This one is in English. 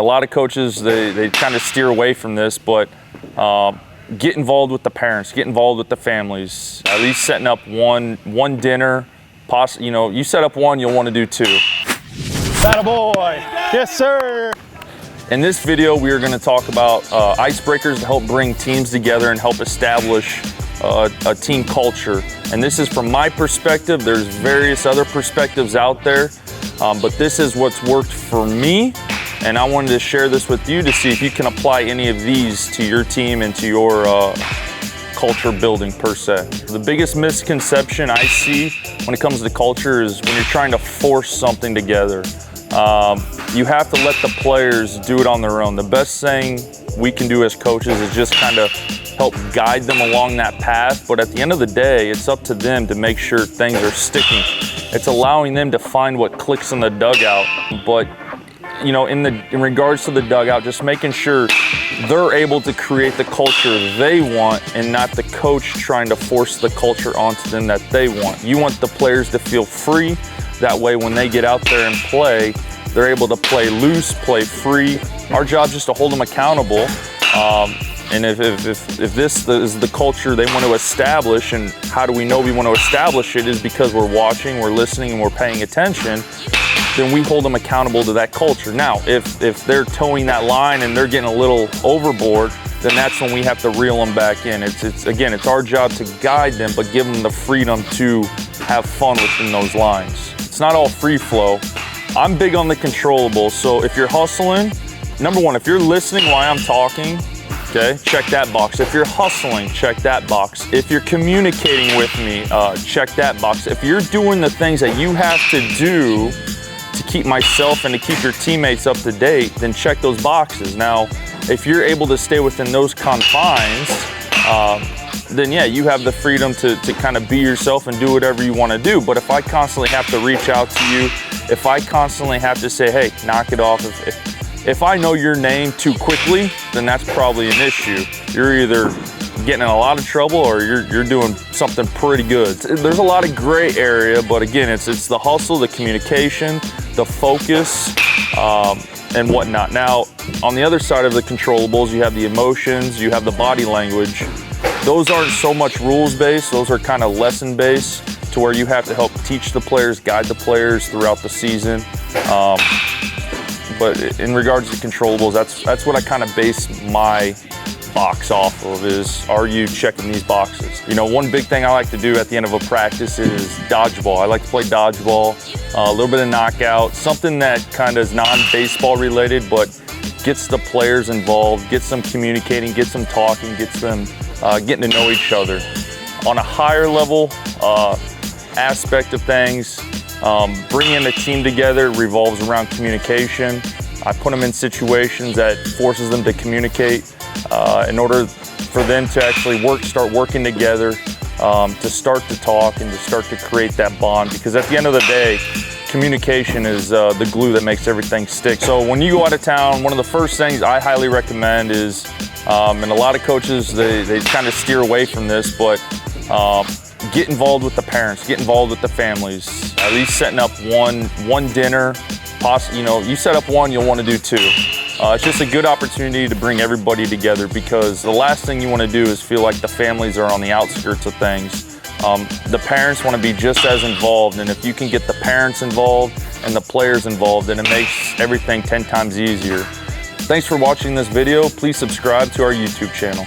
A lot of coaches, they kind of steer away from this, but get involved with the parents, get involved with the families. At least setting up one dinner. You set up one, you'll want to do two. Atta boy. Yes, sir. In this video, we are going to talk about icebreakers to help bring teams together and help establish a team culture. And this is from my perspective. There's various other perspectives out there, but this is what's worked for me. And I wanted to share this with you to see if you can apply any of these to your team and to your culture building per se. The biggest misconception I see when it comes to culture is when you're trying to force something together. You have to let the players do it on their own. The best thing we can do as coaches is just kind of help guide them along that path. But at the end of the day, it's up to them to make sure things are sticking. It's allowing them to find what clicks in the dugout. But in regards to the dugout, just making sure they're able to create the culture they want and not the coach trying to force the culture onto them that they want. You want the players to feel free. That way, when they get out there and play, they're able to play loose, play free. Our job is just to hold them accountable. And if this is the culture they want to establish, and how do we know we want to establish it is because we're watching, we're listening, and we're paying attention, then we hold them accountable to that culture. Now, if they're towing that line and they're getting a little overboard, then that's when we have to reel them back in. It's our job to guide them, but give them the freedom to have fun within those lines. It's not all free flow. I'm big on the controllables. So if you're hustling, number one, if you're listening while I'm talking, okay, check that box. If you're hustling, check that box. If you're communicating with me, check that box. If you're doing the things that you have to do to keep myself and to keep your teammates up to date, then check those boxes. Now, if you're able to stay within those confines, then yeah, you have the freedom to kind of be yourself and do whatever you want to do. But if I constantly have to reach out to you, if I constantly have to say, hey, knock it off, if I know your name too quickly, then that's probably an issue. You're either getting in a lot of trouble or you're doing something pretty good. There's a lot of gray area, but again, it's the hustle, the communication, the focus, and whatnot. Now, on the other side of the controllables, you have the emotions, you have the body language. Those aren't so much rules-based, those are kind of lesson-based, to where you have to help teach the players, guide the players throughout the season. But in regards to controllables, that's what I kind of base my box off of is, are you checking these boxes? One big thing I like to do at the end of a practice is dodgeball. I like to play dodgeball, a little bit of knockout, something that kind of is non-baseball related, but gets the players involved, gets them communicating, gets them talking, gets them getting to know each other. On a higher level aspect of things, bringing a team together revolves around communication. I put them in situations that forces them to communicate in order for them to actually start working together, to start to talk and to start to create that bond. Because at the end of the day, communication is the glue that makes everything stick. So when you go out of town, one of the first things I highly recommend is, and a lot of coaches, they kind of steer away from this, but get involved with the parents, get involved with the families. At least setting up one dinner. You set up one, you'll want to do two. It's just a good opportunity to bring everybody together, because the last thing you want to do is feel like the families are on the outskirts of things. The parents want to be just as involved, and if you can get the parents involved and the players involved, then it makes everything 10 times easier. Thanks for watching this video. Please subscribe to our YouTube channel.